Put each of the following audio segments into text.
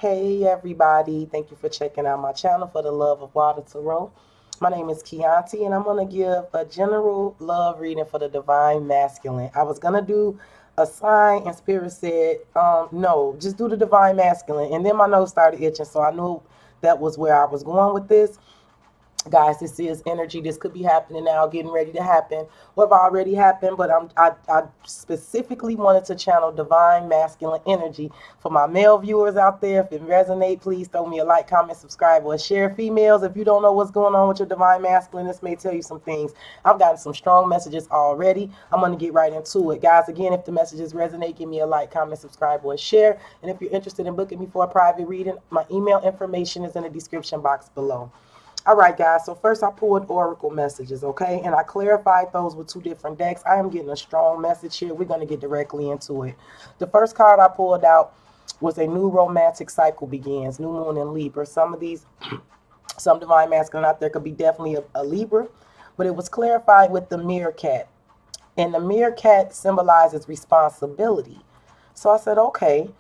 Hey everybody, thank you for checking out my channel for the Love of Water Tarot. My name is Kianti and I'm going to give a general love reading for the Divine Masculine. I was going to do a sign and Spirit said, no, just do the Divine Masculine. And then my nose started itching, so I knew that was where I was going with this. Guys, this is energy. This could be happening now, getting ready to happen, or have already happened. But I specifically wanted to channel divine masculine energy for my male viewers out there. If it resonates, please throw me a like, comment, subscribe, or share. Females, if you don't know what's going on with your divine masculine, this may tell you some things. I've gotten some strong messages already. I'm going to get right into it. Guys, again, if the messages resonate, give me a like, comment, subscribe, or share. And if you're interested in booking me for a private reading, my email information is in the description box below. All right, guys, so first I pulled oracle messages, okay? And I clarified those with two different decks. I am getting a strong message here. We're going to get directly into it. The first card I pulled out was a new romantic cycle begins, new moon in Libra. Some divine masculine out there could be definitely a Libra, but it was clarified with the meerkat. And the meerkat symbolizes responsibility. So I said, okay.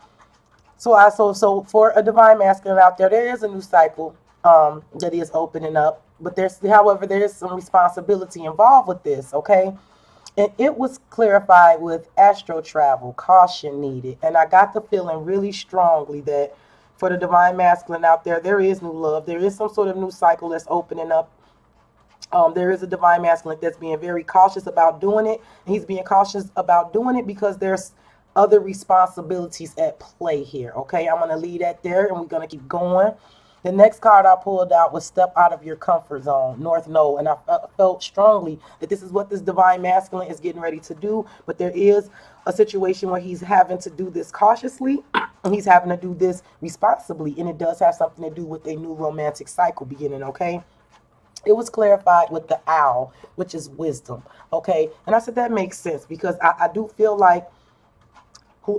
So for a divine masculine out there is a new cycle that is opening up, but however, there is some responsibility involved with this, okay? And it was clarified with astro travel, caution needed. And I got the feeling really strongly that for the divine masculine out there is new love. There is some sort of new cycle that's opening up. There is a divine masculine that's being very cautious about doing it. And he's being cautious about doing it because there's other responsibilities at play here. Okay, I'm going to leave that there and we're going to keep going. The next card I pulled out was step out of your comfort zone, North Node. And I felt strongly that this is what this divine masculine is getting ready to do. But there is a situation where he's having to do this cautiously and he's having to do this responsibly. And it does have something to do with a new romantic cycle beginning, okay? It was clarified with the owl, which is wisdom, okay? And I said that makes sense because I do feel like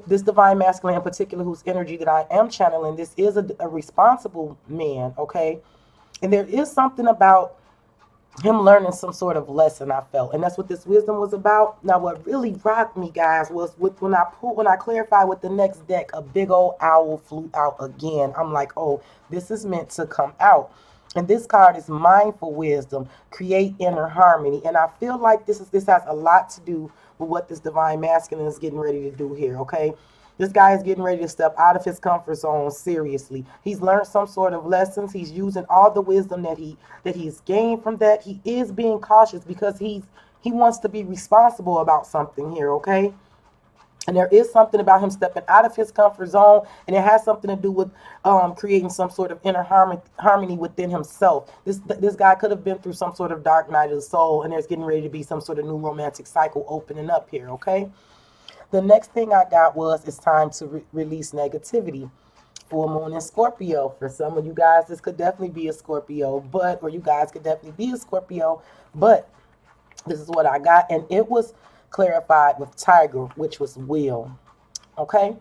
this divine masculine in particular, whose energy that I am channeling, this is a responsible man, okay? And there is something about him learning some sort of lesson, I felt. And that's what this wisdom was about. Now, what really rocked me, guys, was when I clarified with the next deck, a big old owl flew out again. I'm like, oh, this is meant to come out. And this card is mindful wisdom, create inner harmony. And I feel like this has a lot to do with what this divine masculine is getting ready to do here, okay? This guy is getting ready to step out of his comfort zone seriously. He's learned some sort of lessons. He's using all the wisdom that he's gained from that. He is being cautious because he wants to be responsible about something here, okay? And there is something about him stepping out of his comfort zone, and it has something to do with creating some sort of inner harmony within himself. This guy could have been through some sort of dark night of the soul, and there's getting ready to be some sort of new romantic cycle opening up here, okay? The next thing I got was it's time to release negativity. Full moon in Scorpio. For some of you guys, this could definitely be a Scorpio, or you guys could definitely be a Scorpio, but this is what I got, and it was clarified with tiger, which was will, okay?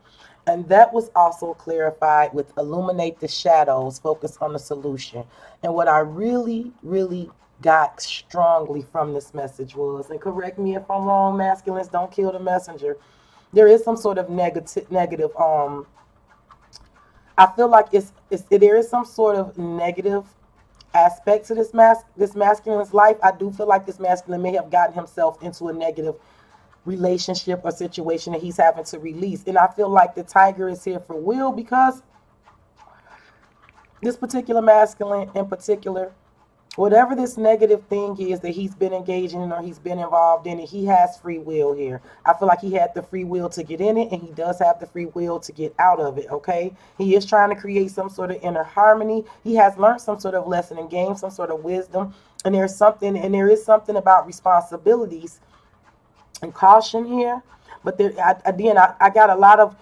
And that was also clarified with illuminate the shadows, focus on the solution. And what I really got strongly from this message was, and correct me if I'm wrong, masculines, don't kill the messenger, there is some sort of negative I feel like there is some sort of negative aspect to this masculine's life. I do feel like this masculine may have gotten himself into a negative relationship or situation that he's having to release. And I feel like the tiger is here for will because this particular masculine in particular, whatever this negative thing is that he's been engaging in or he's been involved in it, he has free will here. I feel like he had the free will to get in it, and he does have the free will to get out of it, okay? He is trying to create some sort of inner harmony. He has learned some sort of lesson and gained some sort of wisdom. And there is something about responsibilities and caution here. But I got a lot of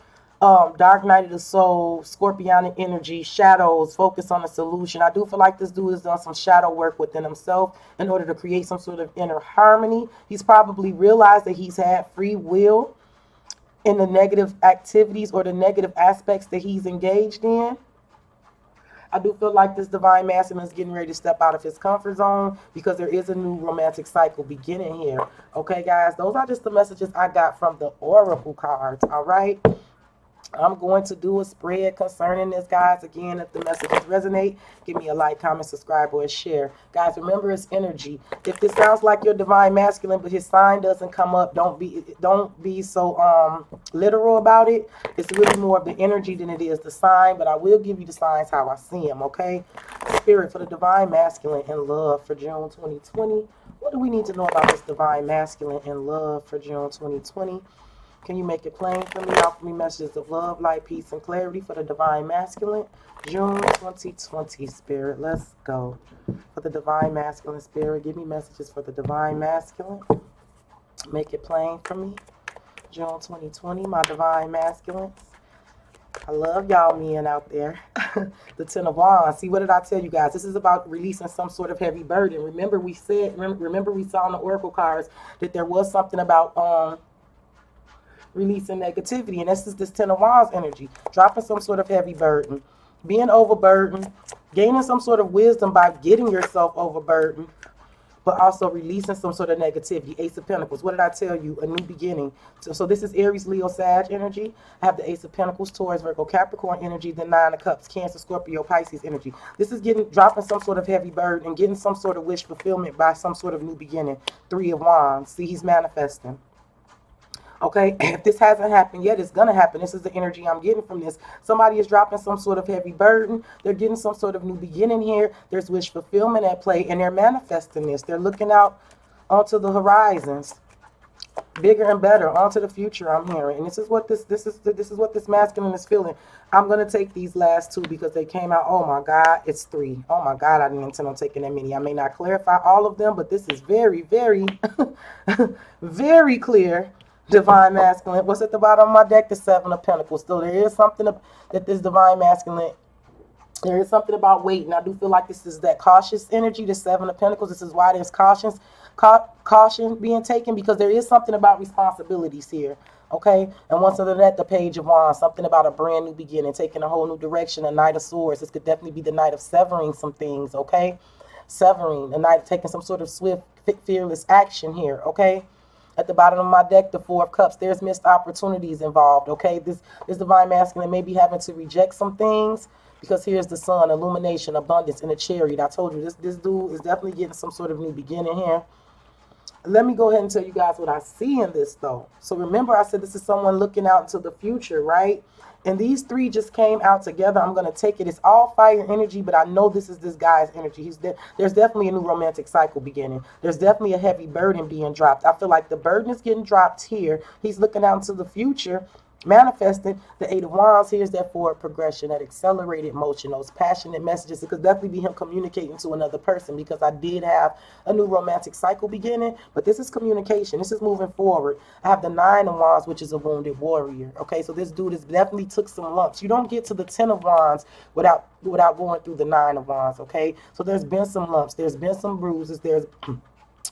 dark night of the soul, scorpionic energy, shadows, focus on the solution. I do feel like this dude has done some shadow work within himself in order to create some sort of inner harmony. He's probably realized that he's had free will in the negative activities or the negative aspects that he's engaged in. I do feel like this divine masculine is getting ready to step out of his comfort zone because there is a new romantic cycle beginning here. Okay, guys, those are just the messages I got from the oracle cards, all right? I'm going to do a spread concerning this, guys. Again, if the messages resonate, give me a like, comment, subscribe, or a share. Guys, remember it's energy. If this sounds like your divine masculine, but his sign doesn't come up, don't be so literal about it. It's really more of the energy than it is the sign, but I will give you the signs how I see them, okay? Spirit for the divine masculine in love for June 2020. What do we need to know about this divine masculine in love for June 2020? Can you make it plain for me? Offer me messages of love, light, peace, and clarity for the divine masculine. June 2020, Spirit. Let's go. For the divine masculine, Spirit, give me messages for the divine masculine. Make it plain for me. June 2020, my divine masculines. I love y'all men out there. The Ten of Wands. See, what did I tell you guys? This is about releasing some sort of heavy burden. Remember we saw in the oracle cards that there was something about releasing negativity, and this is this Ten of Wands energy, dropping some sort of heavy burden, being overburdened, gaining some sort of wisdom by getting yourself overburdened, but also releasing some sort of negativity. Ace of Pentacles. What did I tell you? A new beginning. So this is Aries, Leo, Sag energy. I have the Ace of Pentacles, Taurus, Virgo, Capricorn energy, the Nine of Cups, Cancer, Scorpio, Pisces energy. This is dropping some sort of heavy burden and getting some sort of wish fulfillment by some sort of new beginning. Three of Wands. See, he's manifesting. Okay, if this hasn't happened yet, it's going to happen. This is the energy I'm getting from this. Somebody is dropping some sort of heavy burden. They're getting some sort of new beginning here. There's wish fulfillment at play, and they're manifesting this. They're looking out onto the horizons, bigger and better, onto the future. I'm hearing, and this is what this masculine is feeling. I'm going to take these last two because they came out. Oh my God, it's three. Oh my God, I didn't intend on taking that many. I may not clarify all of them, but this is very, very, very clear. Divine masculine. What's at the bottom of my deck? The Seven of Pentacles. So there is something that this divine masculine, there is something about waiting. I do feel like this is that cautious energy, the Seven of Pentacles. This is why there's caution being taken, because there is something about responsibilities here. Okay, and once under that, the Page of Wands, something about a brand new beginning, taking a whole new direction. A Knight of Swords. This could definitely be the night of severing some things. Okay, severing, a night of taking some sort of swift, fearless action here. Okay. At the bottom of my deck, the Four of Cups. There's missed opportunities involved, okay? This divine masculine may be having to reject some things, because here's the Sun, illumination, abundance, and a Chariot. I told you, this dude is definitely getting some sort of new beginning here. Let me go ahead and tell you guys what I see in this, though. So remember, I said this is someone looking out into the future, right? And these three just came out together. I'm going to take it. It's all fire energy, but I know this is this guy's energy. There's definitely a new romantic cycle beginning. There's definitely a heavy burden being dropped. I feel like the burden is getting dropped here. He's looking out into the future, manifesting. The Eight of Wands. Here's that forward progression, that accelerated motion, those passionate messages. It could definitely be him communicating to another person, because I did have a new romantic cycle beginning, but this is communication. This is moving forward. I have the Nine of Wands, which is a wounded warrior. Okay, so this dude has definitely took some lumps. You don't get to the Ten of Wands without going through the Nine of Wands. Okay, so there's been some lumps. There's been some bruises. There's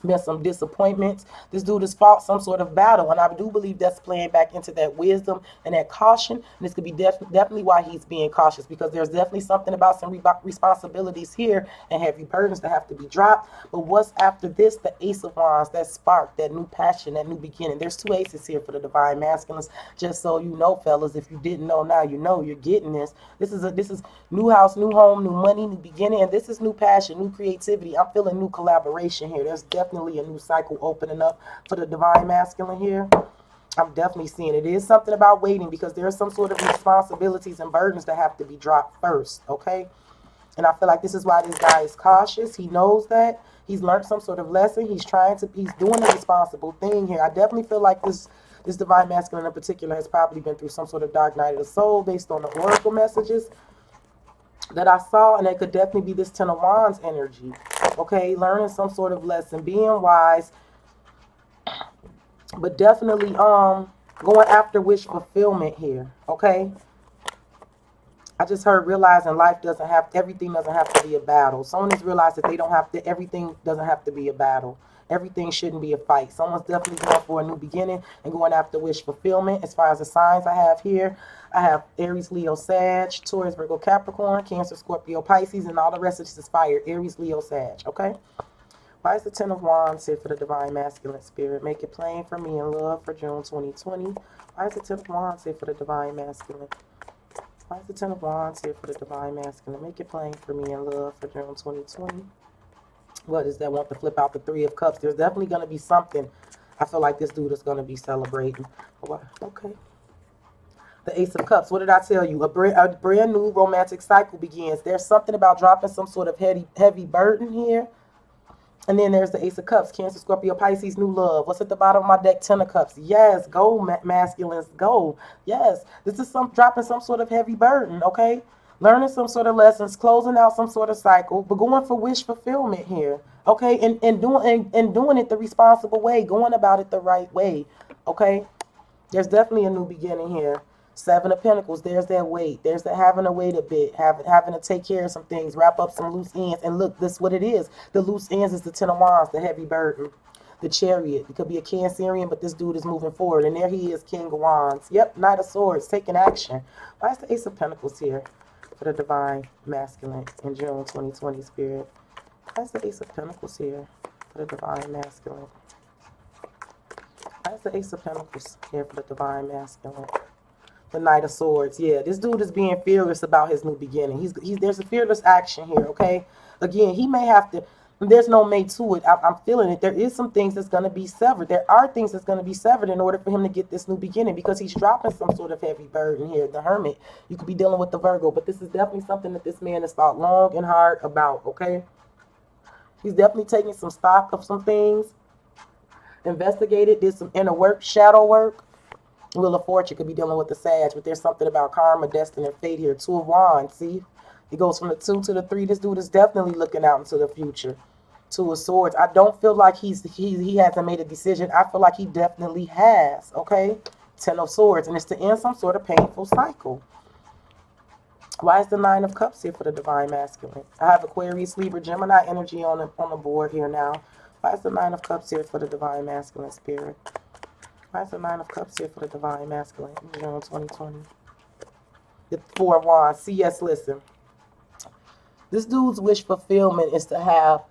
been some disappointments. This dude has fought some sort of battle, and I do believe that's playing back into that wisdom and that caution. And this could be definitely why he's being cautious, because there's definitely something about some responsibilities here and heavy burdens that have to be dropped. But what's after this? The Ace of Wands, that spark, that new passion, that new beginning. There's two aces here for the divine masculines. Just so you know, fellas, if you didn't know, now you know. You're getting this. This is new house, new home, new money, new beginning, and this is new passion, new creativity. I'm feeling new collaboration here. There's definitely a new cycle opening up for the divine masculine here. I'm definitely seeing it. It is something about waiting, because there's some sort of responsibilities and burdens that have to be dropped first. Okay, and I feel like this is why this guy is cautious. He knows that he's learned some sort of lesson. He's doing the responsible thing here. I definitely feel like this divine masculine in particular has probably been through some sort of dark night of the soul, based on the oracle messages that I saw, and it could definitely be this Ten of Wands energy. Okay, learning some sort of lesson, being wise, but definitely going after wish fulfillment here. Okay, I just heard realizing everything doesn't have to be a battle. Someone has realized that everything doesn't have to be a battle. Everything shouldn't be a fight. Someone's definitely going for a new beginning and going after wish fulfillment. As far as the signs I have here, I have Aries, Leo, Sag, Taurus, Virgo, Capricorn, Cancer, Scorpio, Pisces, and all the rest of this is fire. Aries, Leo, Sag. Okay. Why is the Ten of Wands here for the Divine Masculine Spirit? Make it plain for me in love for June 2020. Why is the Ten of Wands here for the Divine Masculine? Why is the Ten of Wands here for the Divine Masculine? Make it plain for me in love for June 2020. What is that? Want to flip out the Three of Cups. There's definitely going to be something. I feel like this dude is going to be celebrating. Okay. The Ace of Cups. What did I tell you? A brand new romantic cycle begins. There's something about dropping some sort of heavy burden here. And then there's the Ace of Cups. Cancer, Scorpio, Pisces, new love. What's at the bottom of my deck? Ten of Cups. Yes, go, masculines, go. Yes, this is dropping some sort of heavy burden, okay? Learning some sort of lessons, closing out some sort of cycle, but going for wish fulfillment here, okay? And doing it the responsible way, going about it the right way, okay? There's definitely a new beginning here. Seven of Pentacles, there's that weight. There's that having to wait a bit, having to take care of some things, wrap up some loose ends. And look, this is what it is. The loose ends is the Ten of Wands, the heavy burden, the Chariot. It could be a Cancerian, but this dude is moving forward. And there he is, King of Wands. Yep, Knight of Swords, taking action. Why is the Ace of Pentacles here for the Divine Masculine in June 2020 Spirit? Why is the Ace of Pentacles here for the Divine Masculine? Why is the Ace of Pentacles here for the Divine Masculine? The Knight of Swords. Yeah, this dude is being fearless about his new beginning. There's a fearless action here, okay? Again, he may have to, there's no may to it. I'm feeling it. There is some things that's going to be severed. There are things that's going to be severed in order for him to get this new beginning, because he's dropping some sort of heavy burden here. The Hermit. You could be dealing with the Virgo, but this is definitely something that this man has thought long and hard about, okay? He's definitely taking some stock of some things, investigated, did some inner work, shadow work. Wheel of Fortune could be dealing with the Sag, but there's something about karma, destiny, and fate here. Two of Wands, see? It goes from the 2 to the 3. This dude is definitely looking out into the future. Two of Swords. I don't feel like he hasn't made a decision. I feel like he definitely has, okay? 10 of Swords, and it's to end some sort of painful cycle. Why is the Nine of Cups here for the Divine Masculine? I have Aquarius, Libra, Gemini energy on the board here now. Why is the Nine of Cups here for the Divine Masculine Spirit? Why is the Nine of Cups here for the Divine Masculine in June 2020? The Four of Wands. See, yes, listen. This dude's wish fulfillment is to have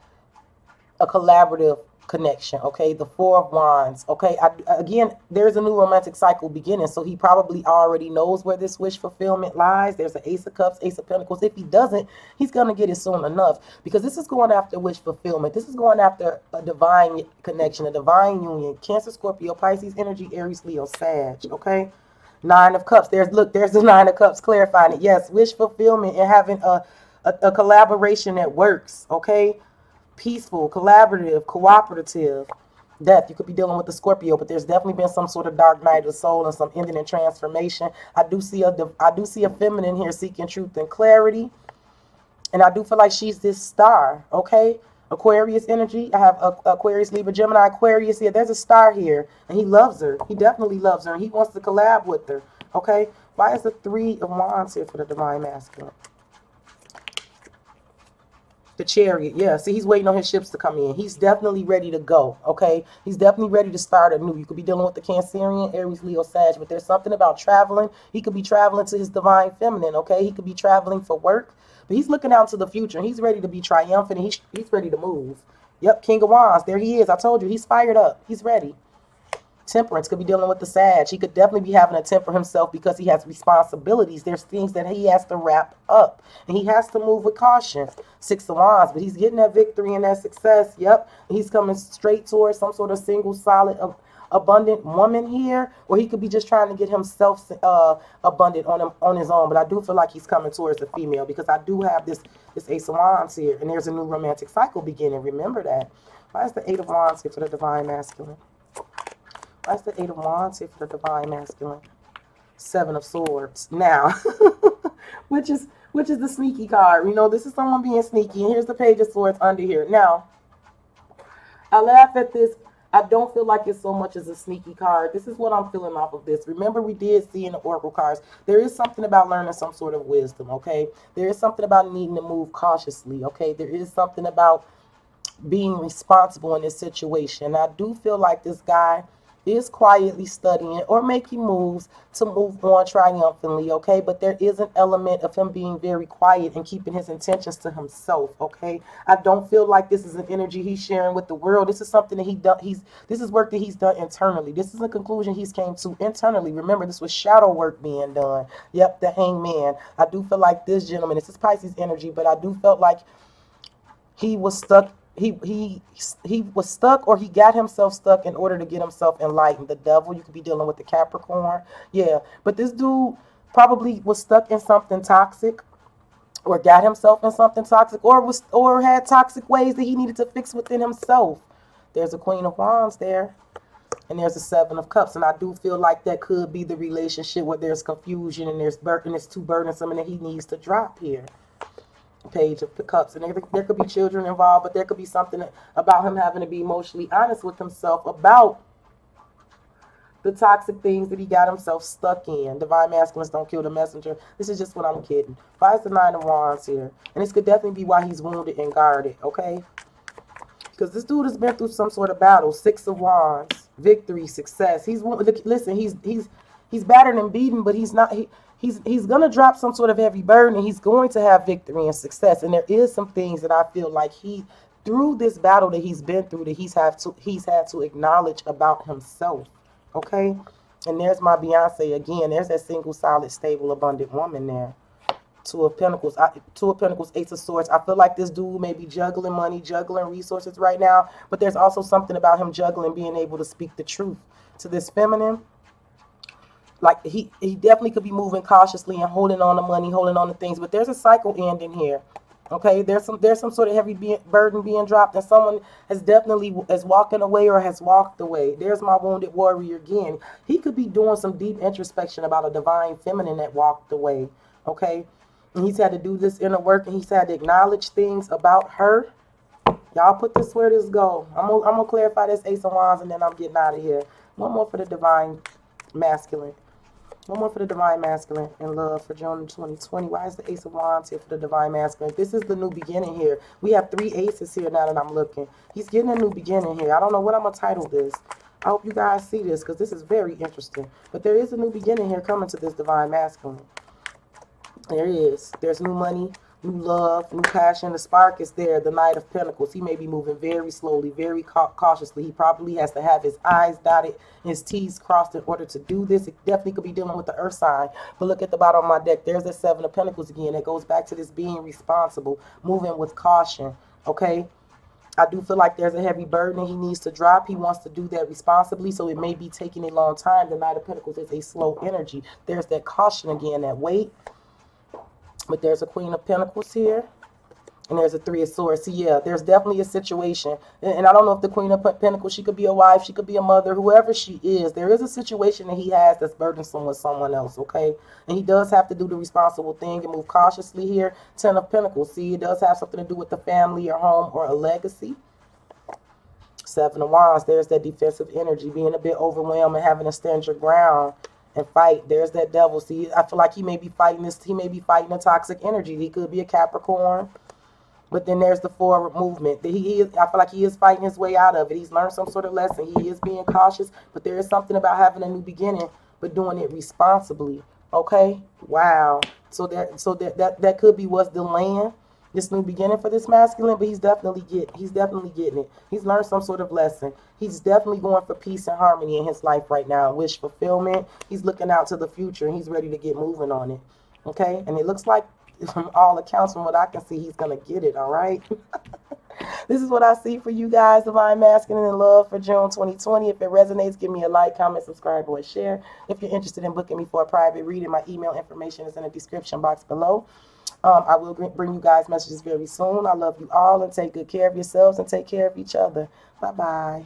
a collaborative connection, okay? The Four of Wands, okay? Again, there's a new romantic cycle beginning, so he probably already knows where this wish fulfillment lies. There's an Ace of Cups, Ace of Pentacles. If he doesn't, he's going to get it soon enough, because this is going after wish fulfillment. This is going after a divine connection, a divine union. Cancer, Scorpio, Pisces energy, Aries, Leo, Sag, okay? Nine of Cups. There's the Nine of Cups clarifying it. Yes, wish fulfillment and having a collaboration that works, okay? Peaceful, collaborative, cooperative. Death. You could be dealing with the Scorpio, but there's definitely been some sort of dark night of the soul and some ending and transformation. I do see a feminine here seeking truth and clarity, and I do feel like she's this star. Okay, Aquarius energy. I have Aquarius, Libra, Gemini, Aquarius here. There's a star here, and he loves her. He definitely loves her, and he wants to collab with her. Okay, why is the Three of Wands here for the Divine Masculine? The Chariot, yeah. See, he's waiting on his ships to come in. He's definitely ready to go, okay? He's definitely ready to start anew. You could be dealing with the Cancerian, Aries, Leo, Sag, but there's something about traveling. He could be traveling to his divine feminine, okay? He could be traveling for work, but he's looking out to the future. He's ready to be triumphant, and he's ready to move. Yep, King of Wands, there he is. I told you, he's fired up. He's ready. Temperance could be dealing with the Sag. He could definitely be having to temper himself because he has responsibilities. There's things that he has to wrap up, and he has to move with caution. Six of Wands, but he's getting that victory and that success. Yep, he's coming straight towards some sort of single, solid, abundant woman here, or he could be just trying to get himself abundant on his own. But I do feel like he's coming towards the female, because I do have this Ace of Wands here, and there's a new romantic cycle beginning. Remember that. Why is the Eight of Wands here for the Divine Masculine? Why is the Eight of Wands here for the Divine Masculine? Seven of Swords. Now, which is the sneaky card. You know, this is someone being sneaky. And here's the Page of Swords under here. Now, I laugh at this. I don't feel like it's so much as a sneaky card. This is what I'm feeling off of this. Remember, we did see in the Oracle cards, there is something about learning some sort of wisdom, okay? There is something about needing to move cautiously, okay? There is something about being responsible in this situation. And I do feel like this guy is quietly studying or making moves to move on triumphantly, okay? But there is an element of him being very quiet and keeping his intentions to himself, okay? I don't feel like this is an energy he's sharing with the world. This is something that this is work that he's done internally. This is a conclusion he's came to internally. Remember, this was shadow work being done. Yep, the hangman. I do feel like this gentleman, this is Pisces energy, but I do felt like he was stuck. He was stuck, or he got himself stuck in order to get himself enlightened. The devil, you could be dealing with the Capricorn. Yeah, but this dude probably was stuck in something toxic, or got himself in something toxic, or had toxic ways that he needed to fix within himself. There's a Queen of Wands there, and there's a Seven of Cups, and I do feel like that could be the relationship where there's confusion and it's too burdensome and that he needs to drop here. Page of Cups, and there could be children involved, but there could be something about him having to be emotionally honest with himself about the toxic things that he got himself stuck in. Divine masculines don't kill the messenger. This is just what I'm kidding. Why is the Nine of Wands here? And this could definitely be why he's wounded and guarded, okay? Because this dude has been through some sort of battle. Six of Wands, victory, success. Listen, he's battered and beaten, but he's not. He's gonna drop some sort of heavy burden, and he's going to have victory and success. And there is some things that I feel like through this battle that he's been through, that he's had to acknowledge about himself. Okay, and there's my Beyonce again. There's that single, solid, stable, abundant woman there. Two of Pentacles, Ace of Swords. I feel like this dude may be juggling money, juggling resources right now, but there's also something about him juggling, being able to speak the truth to this feminine. Like he definitely could be moving cautiously and holding on to money, holding on to things, but there's a cycle ending here. Okay, there's some sort of heavy burden being dropped, and someone has walking away or has walked away. There's my wounded warrior again. He could be doing some deep introspection about a divine feminine that walked away. Okay, and he's had to do this inner work, and he's had to acknowledge things about her. Y'all put this where this go. I'm gonna clarify this Ace of Wands, and then I'm getting out of here. One more for the divine masculine. One more for the divine masculine in love for June 2020. Why is the Ace of Wands here for the divine masculine? This is the new beginning here. We have 3 aces here now that I'm looking. He's getting a new beginning here. I don't know what I'm going to title this. I hope you guys see this because this is very interesting. But there is a new beginning here coming to this divine masculine. There is. There's new money, new love, new passion. The spark is there. The Knight of Pentacles. He may be moving very slowly, very cautiously. He probably has to have his I's dotted and his T's crossed in order to do this. It definitely could be dealing with the earth sign. But look at the bottom of my deck. There's the Seven of Pentacles again. It goes back to this being responsible, moving with caution. Okay? I do feel like there's a heavy burden he needs to drop. He wants to do that responsibly, so it may be taking a long time. The Knight of Pentacles is a slow energy. There's that caution again, that weight. But there's a Queen of Pentacles here. And there's a Three of Swords. So yeah, there's definitely a situation. And I don't know if the Queen of Pentacles, she could be a wife, she could be a mother, whoever she is. There is a situation that he has that's burdensome with someone else, okay? And he does have to do the responsible thing and move cautiously here. Ten of Pentacles. See, it does have something to do with the family or home or a legacy. Seven of Wands. There's that defensive energy, being a bit overwhelmed and having to stand your ground and fight. There's that devil. See, I feel like he may be fighting this. He may be fighting a toxic energy. He could be a Capricorn. But then there's the forward movement. I feel like he is fighting his way out of it. He's learned some sort of lesson. He is being cautious, but there is something about having a new beginning, but doing it responsibly. Okay? Wow. So that could be what's delaying this new beginning for this masculine, but he's definitely getting it. He's learned some sort of lesson. He's definitely going for peace and harmony in his life right now, wish fulfillment. He's looking out to the future, and he's ready to get moving on it. Okay? And it looks like, from all accounts, from what I can see, he's going to get it, all right? This is what I see for you guys, Divine Masculine in Love for June 2020. If it resonates, give me a like, comment, subscribe, or share. If you're interested in booking me for a private reading, my email information is in the description box below. I will bring you guys messages very soon. I love you all, and take good care of yourselves and take care of each other. Bye-bye.